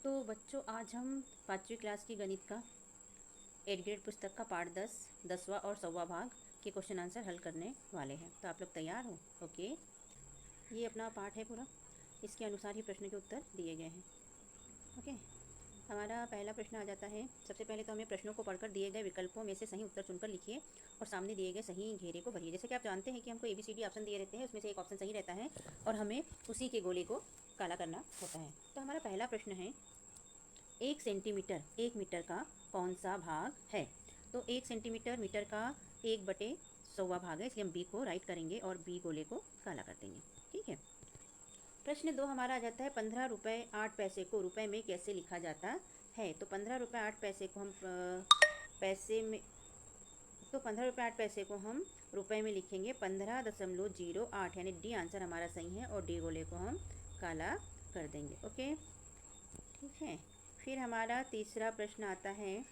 तो बच्चों, आज हम 5वीं क्लास की गणित का 8 ग्रेड पुस्तक का पार्ट 10 10वां और 100वां भाग के क्वेश्चन आंसर हल करने वाले हैं। तो आप लोग तैयार हो? ओके, ये अपना पार्ट है पूरा, इसके अनुसार ही प्रश्न के उत्तर दिए गए हैं। ओके, हमारा पहला प्रश्न आ जाता है। सबसे पहले तो हमें प्रश्नों को पढ़कर दिए गए विकल्पों में से सही उत्तर चुनकर लिखिए और सामने दिए गए सही घेरे को भरिए। जैसे कि आप जानते हैं कि हमको ABCD ऑप्शन दिए रहते हैं, उसमें से एक ऑप्शन सही रहता है और हमें उसी के गोले को काला करना होता है। तो हमारा पहला प्रश्न है, 1 सेंटीमीटर 1 मीटर का कौन सा भाग है? तो 1 सेंटीमीटर मीटर का 1/100वां भाग है, इसलिए हम बी को राइट करेंगे और बी गोले को काला कर देंगे। ठीक है। प्रश्न 2 हमारा आ जाता है, 15 रुपये 8 पैसे को रुपए में कैसे लिखा जाता है? तो 15 रुपये 8 पैसे को हम पैसे में तो 15 रुपये 8 पैसे को हम रुपए में लिखेंगे 15.08, यानी डी आंसर हमारा सही है और डी गोले को हम काला कर देंगे। ओके, ठीक है। फिर हमारा तीसरा प्रश्न आता है,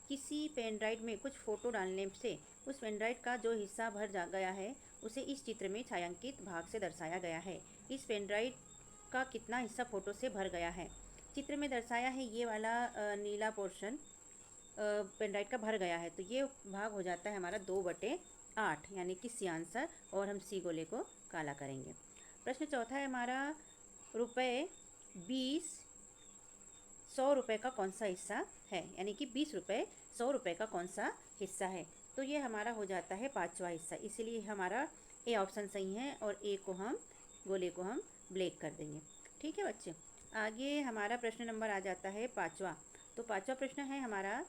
किसी पेन ड्राइव में कुछ फ़ोटो डालने से उस पेन ड्राइव का जो हिस्सा भर जा गया है उसे इस चित्र में छायांकित भाग से दर्शाया गया है। इस पेन ड्राइव का कितना हिस्सा फ़ोटो से भर गया है? चित्र में दर्शाया है ये वाला नीला पोर्शन पेन ड्राइव का भर गया है, तो ये भाग हो जाता है हमारा 2/8, यानी कि सी आंसर, और हम सी गोले को काला करेंगे। प्रश्न चौथा है हमारा, रुपये 20 100 रुपये का कौन सा हिस्सा है? यानी कि 20 रुपये 100 रुपये का कौन सा हिस्सा है? तो ये हमारा हो जाता है 5वां हिस्सा, इसीलिए हमारा ए ऑप्शन सही है और ए को हम गोले को हम ब्लैक कर देंगे। ठीक है बच्चे। आगे हमारा प्रश्न नंबर आ जाता है 5वां। तो 5वां प्रश्न है हमारा,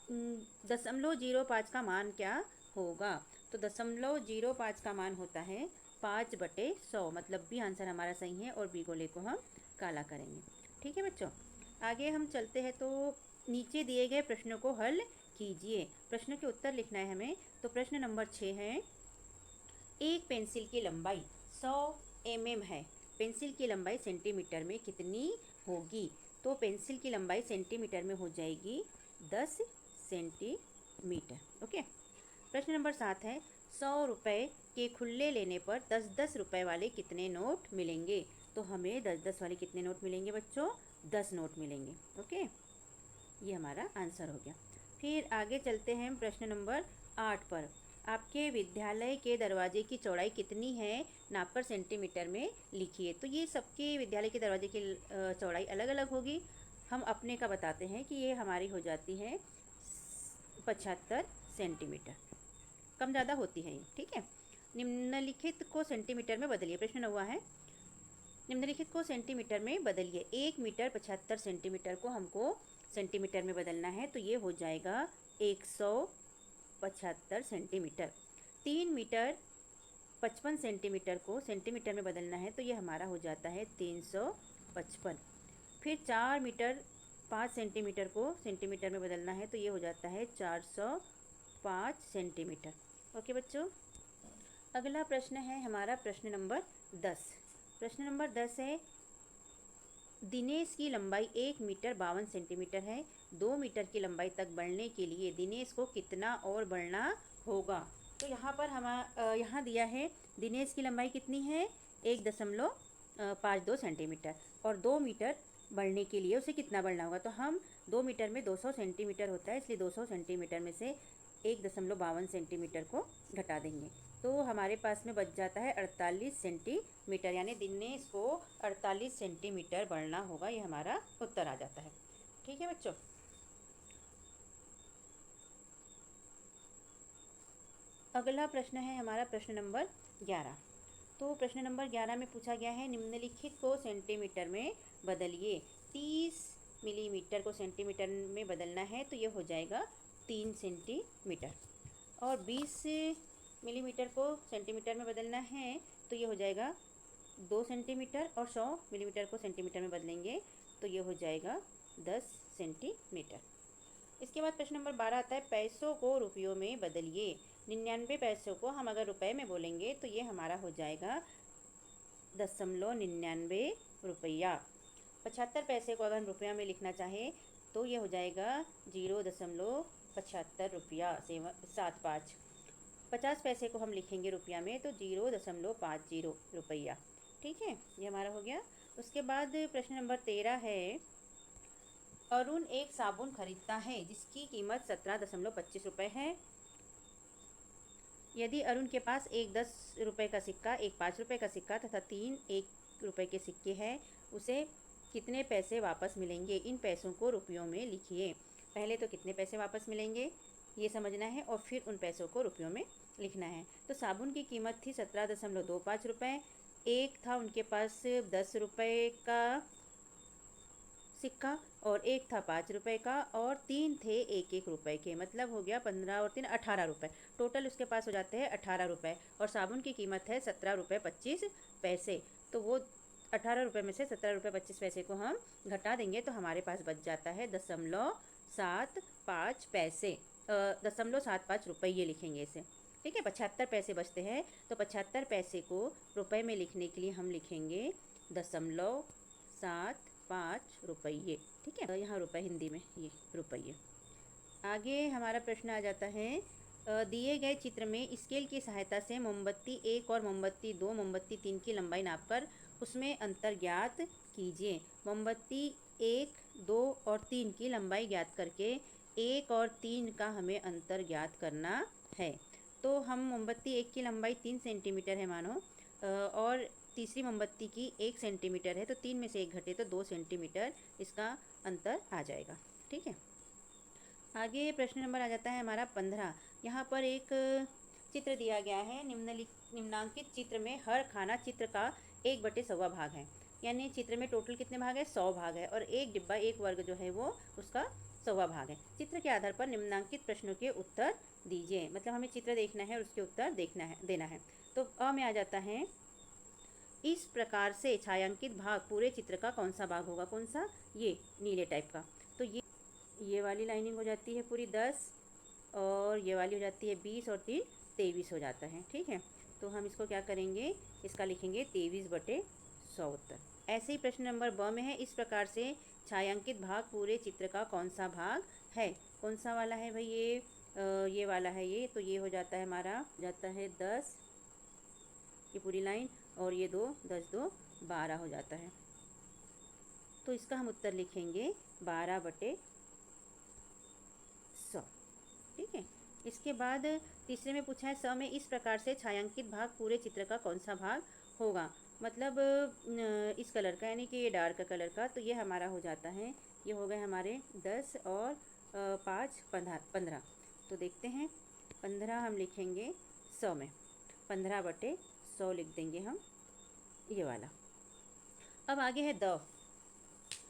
0.05 का मान क्या होगा? तो 0.05 का मान होता है 5/100, मतलब बी आंसर हमारा सही है और बी गोले को हम काला करेंगे। ठीक है बच्चों। आगे हम चलते हैं, तो नीचे दिए गए प्रश्नों को हल कीजिए। प्रश्न के उत्तर लिखना है हमें। तो प्रश्न नंबर 6 है, एक पेंसिल की लंबाई 100 mm है, पेंसिल की लंबाई सेंटीमीटर में कितनी होगी? तो पेंसिल की लंबाई सेंटीमीटर में हो जाएगी 10 सेंटीमीटर। ओके। प्रश्न नंबर 7 है, 100 रुपये के खुले लेने पर 10-10 रुपये वाले कितने नोट मिलेंगे? तो हमें 10-10 वाले कितने नोट मिलेंगे बच्चों? 10 नोट मिलेंगे। ओके, ये हमारा आंसर हो गया। फिर आगे चलते हैं प्रश्न नंबर 8 पर। आपके विद्यालय के दरवाजे की चौड़ाई कितनी है? नापकर सेंटीमीटर में लिखिए। तो ये सबके विद्यालय के दरवाजे की चौड़ाई अलग अलग होगी। हम अपने का बताते हैं कि ये हमारी हो जाती है 75 सेंटीमीटर, कम ज़्यादा होती है ये। ठीक है। निम्नलिखित को सेंटीमीटर में बदलिए। प्रश्न 9 है, निम्नलिखित को सेंटीमीटर में बदलिए। 1 मीटर 75 सेंटीमीटर को हमको सेंटीमीटर में बदलना है, तो ये हो जाएगा 175 सेंटीमीटर। 3 मीटर 55 सेंटीमीटर को सेंटीमीटर में बदलना है, तो ये हमारा हो जाता है 355। फिर 4 मीटर 5 सेंटीमीटर को सेंटीमीटर में बदलना है, तो ये हो जाता है 405 सेंटीमीटर। ओके बच्चों। अगला प्रश्न है हमारा प्रश्न नंबर 10। प्रश्न नंबर 10 है, दिनेश की लंबाई 1 मीटर 52 सेंटीमीटर है। 2 मीटर की लंबाई तक बढ़ने के लिए दिनेश को कितना और बढ़ना होगा? तो यहाँ पर यहाँ दिया है दिनेश की लंबाई कितनी है? 1.52 सेंटीमीटर, और 2 मीटर बढ़ने के लिए उसे कितना बढ़ना होगा? तो हम 2 मीटर में 200 सेंटीमीटर होता है, इसलिए 200 सेंटीमीटर में से 1.52 सेंटीमीटर को घटा देंगे, तो हमारे पास में बच जाता है 48 सेंटीमीटर, यानी दिनेश को 48 सेंटीमीटर बढ़ना होगा। ये हमारा उत्तर आ जाता है। ठीक है बच्चों। अगला प्रश्न है हमारा प्रश्न नंबर 11। तो प्रश्न नंबर 11 में पूछा गया है, निम्नलिखित को सेंटीमीटर में बदलिए। 30 मिलीमीटर को सेंटीमीटर में बदलना है, तो ये हो जाएगा 3 सेंटीमीटर, और 20 मिलीमीटर को सेंटीमीटर में बदलना है, तो ये हो जाएगा 2 सेंटीमीटर, और 100 मिलीमीटर को सेंटीमीटर में बदलेंगे, तो ये हो जाएगा 10 सेंटीमीटर। इसके बाद प्रश्न नंबर 12 आता है, पैसों को रुपयों में बदलिए। 99 पैसों को हम अगर रुपए में बोलेंगे, तो ये हमारा हो जाएगा 0.99 रुपया। 75 पैसे को अगर हम रुपया में लिखना चाहें, तो ये हो जाएगा 0.75 रुपया 75। 50 पैसे को हम लिखेंगे रुपया में, तो 0.50 रुपया। ठीक है, ये हमारा हो गया। उसके बाद प्रश्न नंबर 13 है, अरुण एक साबुन खरीदता है जिसकी कीमत 17.25 रुपये है। यदि अरुण के पास एक 10 रुपये का सिक्का, एक 5 रुपये का सिक्का तथा 3 1 रुपये के सिक्के हैं, उसे कितने पैसे वापस मिलेंगे? इन पैसों को रुपयों में लिखिए। पहले तो कितने पैसे वापस मिलेंगे ये समझना है और फिर उन पैसों को रुपयों में लिखना है। तो साबुन की कीमत थी 17.25 रुपये। एक था उनके पास 10 रुपये का सिक्का और एक था 5 रुपये का और 3 थे 1 1 रुपये के, मतलब हो गया 15 और 3 18 रुपये। टोटल उसके पास हो जाते हैं 18 रुपये और साबुन की कीमत है 17 रुपये 25 पैसे। तो वो 18 रुपये में से 17 रुपये 25 पैसे को हम घटा देंगे तो हमारे पास बच जाता है 0.75 पैसे, 0.75 रुपये लिखेंगे इसे। ठीक है, 75 पैसे बचते हैं तो 75 पैसे को रुपए में लिखने के लिए हम लिखेंगे 0.75 रुपये। ठीक है, तो यहाँ रुपए हिंदी में ये रुपये। आगे हमारा प्रश्न आ जाता है, दिए गए चित्र में स्केल की सहायता से मोमबत्ती 1 और मोमबत्ती 2, मोमबत्ती 3 की लंबाई नापकर उसमें अंतर ज्ञात कीजिए। मोमबत्ती 1, 2 और 3 की लंबाई ज्ञात करके 1 और 3 का हमें अंतर ज्ञात करना है। तो हम मोमबत्ती 1 की लंबाई 3 सेंटीमीटर है मानो, और तीसरी मोमबत्ती की 1 सेंटीमीटर है, तो 3 में से 1 घटे तो 2 सेंटीमीटर इसका अंतर आ जाएगा। ठीक है, आगे प्रश्न नंबर आ जाता है हमारा 15। यहाँ पर एक चित्र दिया गया है। निम्नांकित चित्र में हर खाना चित्र का 1/100 भाग है, यानी चित्र में टोटल कितने भाग है? 100 भाग है और एक डिब्बा, एक वर्ग जो है वो उसका 100वां भाग है। चित्र के आधार पर निम्नांकित प्रश्नों के उत्तर दीजिए। मतलब हमें चित्र देखना है और उसके उत्तर देना है। तो अ में आ जाता है, इस प्रकार से छायांकित भाग पूरे चित्र का कौन सा भाग होगा? कौन सा? ये नीले टाइप का। तो ये वाली लाइनिंग हो जाती है पूरी 10 और ये वाली हो जाती है 20 और 3 23 हो जाता है। ठीक है, तो हम इसको क्या करेंगे, इसका लिखेंगे 23/100 उत्तर। ऐसे ही प्रश्न नंबर ब में है, इस प्रकार से छायांकित भाग पूरे चित्र का कौन सा भाग है? कौन सा वाला है भाई? ये वाला है ये। तो ये हो जाता है हमारा, जाता है 10, ये पूरी लाइन, और ये 2, 10 2 12 हो जाता है। तो इसका हम उत्तर लिखेंगे 12/100। ठीक है, इसके बाद तीसरे में पूछा है, स में इस प्रकार से छायांकित भाग पूरे चित्र का कौन सा भाग होगा? मतलब इस कलर का, यानी कि ये डार्क कलर का। तो ये हमारा हो जाता है, ये हो गए हमारे 10 और 5 15। तो देखते हैं, 15 हम लिखेंगे 100 में, 15/100 लिख देंगे हम, ये वाला। अब आगे है द,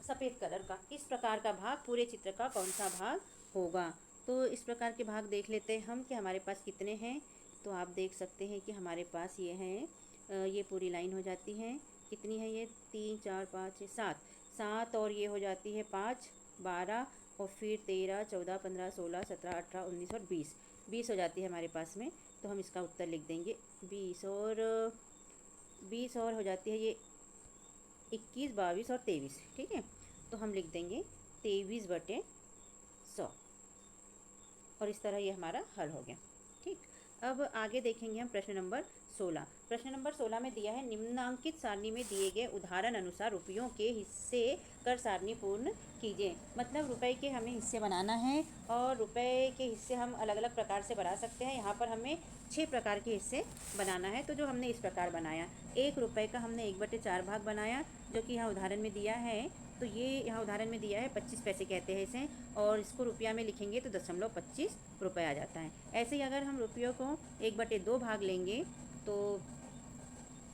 सफ़ेद कलर का। इस प्रकार का भाग पूरे चित्र का कौन सा भाग होगा? तो इस प्रकार के भाग देख लेते हैं हम कि हमारे पास कितने हैं। तो आप देख सकते हैं कि हमारे पास ये हैं, ये पूरी लाइन हो जाती है। कितनी है ये? 3 4 5 6 7, 7 और ये हो जाती है 5 12 और फिर 13 14 15 16 17 18 19 और 20 हो जाती है हमारे पास में। तो हम इसका उत्तर लिख देंगे 20 और हो जाती है ये 21 22 और 23। ठीक है, तो हम लिख देंगे 23/100 और इस तरह ये हमारा हल हो गया। ठीक, अब आगे देखेंगे हम प्रश्न नंबर 16। प्रश्न नंबर 16 में दिया है, निम्नांकित सारणी में दिए गए उदाहरण अनुसार रुपयों के हिस्से कर सारणी पूर्ण कीजिए। मतलब रुपए के हमें हिस्से बनाना है और रुपए के हिस्से हम अलग अलग प्रकार से बना सकते हैं। यहाँ पर हमें 6 प्रकार के हिस्से बनाना है। तो जो हमने इस प्रकार बनाया, 1 रुपये का हमने 1/4 भाग बनाया, जो कि यहाँ उदाहरण में दिया है। तो ये यहाँ उदाहरण में दिया है 25 पैसे कहते हैं इसे, और इसको रुपया में लिखेंगे तो 0.25 रुपये आ जाता है। ऐसे ही अगर हम रुपयों को 1/2 भाग लेंगे, तो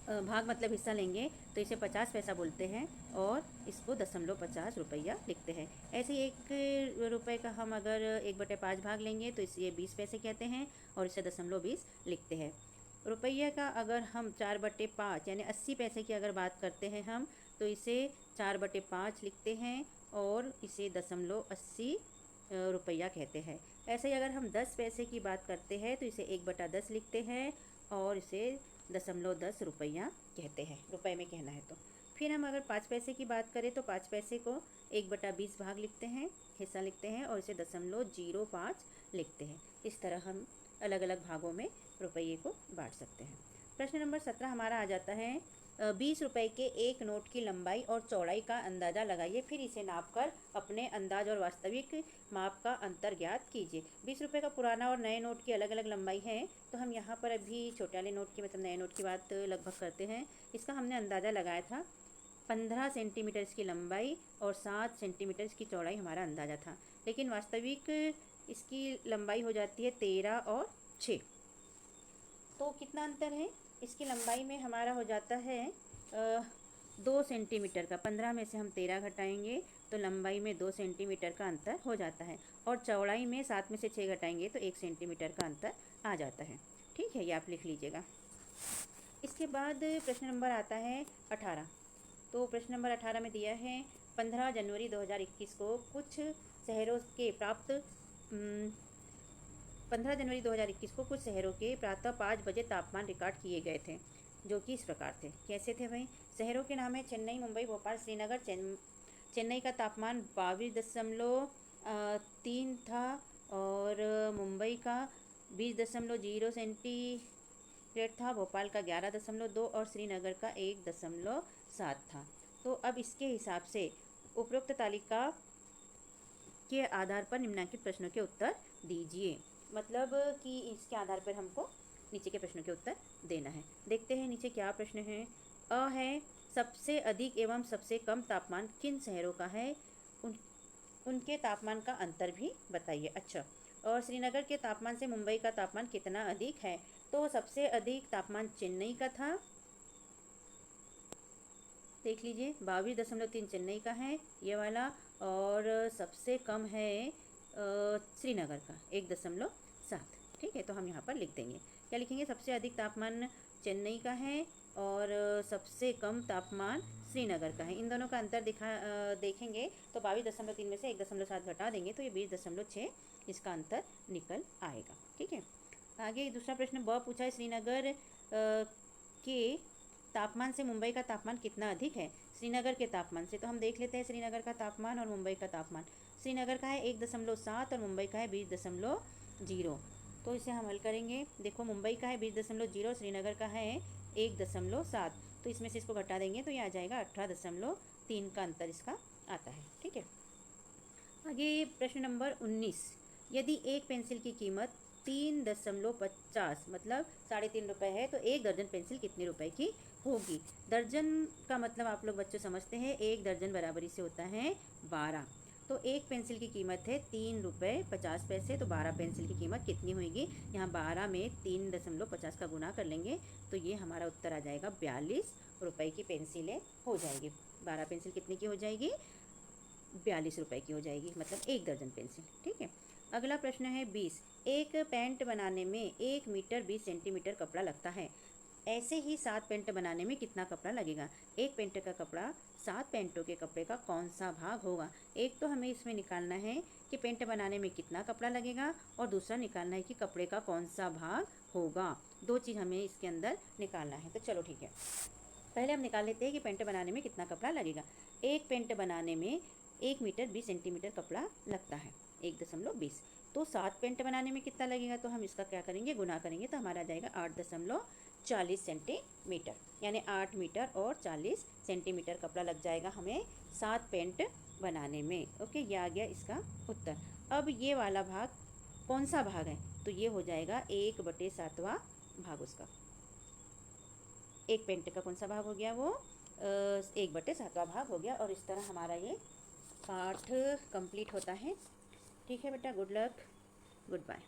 भाग मतलब हिस्सा लेंगे, तो इसे 50 पैसा बोलते हैं और इसको 0.50 रुपया लिखते हैं। ऐसे ही 1 रुपये का हम अगर 1/5 भाग लेंगे तो इसे 20 पैसे कहते हैं और इसे 0.20 लिखते हैं। रुपये का अगर हम 4/5 यानी 80 पैसे की अगर बात करते हैं हम, तो इसे 4/5 लिखते हैं और इसे 0.80 रुपया कहते हैं। ऐसे ही अगर हम 10 पैसे की बात करते हैं तो इसे 1/10 लिखते हैं और इसे 0.10 रुपया कहते हैं, रुपए में कहना है तो। फिर हम अगर 5 पैसे की बात करें तो 5 पैसे को 1/20 भाग लिखते हैं, हिस्सा लिखते हैं और इसे 0.05 लिखते हैं। इस तरह हम अलग अलग भागों में रुपये को बांट सकते हैं। प्रश्न नंबर 17 हमारा आ जाता है, ₹20 के एक नोट की लंबाई और चौड़ाई का अंदाज़ा लगाइए, फिर इसे नापकर अपने अंदाज और वास्तविक माप का अंतर ज्ञात कीजिए। ₹20 का पुराना और नए नोट की अलग अलग लंबाई है, तो हम यहाँ पर अभी छोटे वाले नोट की मतलब नए नोट की बात लगभग करते हैं। इसका हमने अंदाज़ा लगाया था 15 सेंटीमीटर इसकी लंबाई और 7 सेंटीमीटर इसकी चौड़ाई हमारा अंदाज़ा था, लेकिन वास्तविक इसकी लंबाई हो जाती है 13 और 6। तो कितना अंतर है? इसकी लंबाई में हमारा हो जाता है 2 सेंटीमीटर का। 15 में से हम 13 घटाएंगे तो लंबाई में 2 सेंटीमीटर का अंतर हो जाता है, और चौड़ाई में 7 में से 6 घटाएंगे तो 1 सेंटीमीटर का अंतर आ जाता है। ठीक है, ये आप लिख लीजिएगा। इसके बाद प्रश्न नंबर आता है 18। तो प्रश्न नंबर 18 में दिया है 15 जनवरी 2021 को कुछ शहरों के 15 जनवरी 2021 को कुछ शहरों के प्रातः 5 बजे तापमान रिकॉर्ड किए गए थे, जो कि इस प्रकार थे। कैसे थे भाई? शहरों के नाम है चेन्नई, मुंबई, भोपाल, श्रीनगर। चेन्नई का तापमान 22.3 था और मुंबई का 20.0 सेंटीग्रेड था, भोपाल का 11.2 और श्रीनगर का 1.7 था। तो अब इसके हिसाब से उपरोक्त तालिका के आधार पर निम्नलिखित प्रश्नों के उत्तर दीजिए। मतलब कि इसके आधार पर हमको नीचे के प्रश्नों के उत्तर देना है। देखते हैं नीचे क्या प्रश्न है। अ है, सबसे अधिक एवं सबसे कम तापमान किन शहरों का है, उनके तापमान का अंतर भी बताइए। अच्छा, और श्रीनगर के तापमान से मुंबई का तापमान कितना अधिक है? तो सबसे अधिक तापमान चेन्नई का था, देख लीजिए 22.3 चेन्नई का है ये वाला, और सबसे कम है श्रीनगर का 1.7। ठीक है, तो हम यहाँ पर लिख देंगे, क्या लिखेंगे? सबसे अधिक तापमान चेन्नई का है और सबसे कम तापमान श्रीनगर का है। इन दोनों का अंतर देखेंगे तो 22.3 में से 1.7 घटा देंगे तो ये 20.6 इसका अंतर निकल आएगा। ठीक है, आगे दूसरा प्रश्न ब पूछा है, श्रीनगर के तापमान से मुंबई का तापमान कितना अधिक है? श्रीनगर के तापमान से तो हम देख लेते हैं श्रीनगर का तापमान और मुंबई का तापमान। श्रीनगर का है 1.7 और मुंबई का है 20.0। तो इसे हम हल करेंगे। देखो, मुंबई का है 20.0, श्रीनगर का है 1.7, तो इसमें से इसको घटा देंगे तो ये आ जाएगा 18.3 का अंतर इसका आता है। ठीक है, आगे प्रश्न नंबर 19। यदि एक पेंसिल की कीमत 3.50 मतलब 3.5 रुपये है, तो एक दर्जन पेंसिल कितने रुपए की होगी? दर्जन का मतलब आप लोग बच्चों समझते हैं, एक दर्जन बराबरी से होता है 12। तो एक पेंसिल की कीमत है 3.50 रुपये, तो 12 पेंसिल की कीमत कितनी होगी? यहाँ 12 में 3.50 का गुना कर लेंगे तो ये हमारा उत्तर आ जाएगा 42 रुपये की पेंसिलें हो जाएगी। 12 पेंसिल कितने की हो जाएगी? 42 रुपये की हो जाएगी, मतलब एक दर्जन पेंसिल। ठीक है, अगला प्रश्न है 20। एक पैंट बनाने में 1 मीटर 20 सेंटीमीटर कपड़ा लगता है, ऐसे ही 7 पैंट बनाने में कितना कपड़ा लगेगा? एक पैंट का कपड़ा 7 पैंटों के कपड़े का कौन सा भाग होगा? एक तो हमें इसमें निकालना है कि पैंट बनाने में कितना कपड़ा लगेगा, और दूसरा निकालना है कि कपड़े का कौन सा भाग होगा। दो चीज़ हमें इसके अंदर निकालना है। तो चलो ठीक है, पहले हम निकाल लेते हैं कि पैंट बनाने में कितना कपड़ा लगेगा। एक पैंट बनाने में 1 मीटर 20 सेंटीमीटर कपड़ा लगता है, 1.20। तो 7 पैंट बनाने में कितना लगेगा? तो हम इसका क्या करेंगे? गुना करेंगे तो हमारा आ जाएगा 8.40 सेंटीमीटर, यानी 8 मीटर और 40 सेंटीमीटर कपड़ा लग जाएगा हमें 7 पैंट बनाने में। ओके, ये आ गया इसका उत्तर। अब ये वाला भाग कौन सा भाग है? तो ये हो जाएगा 1/7वां भाग उसका। एक पेंट का कौन सा भाग हो गया? वो 1/7वां भाग हो गया। और इस तरह हमारा ये पाठ कंप्लीट होता है। ठीक है बेटा, गुड लक, गुड बाय।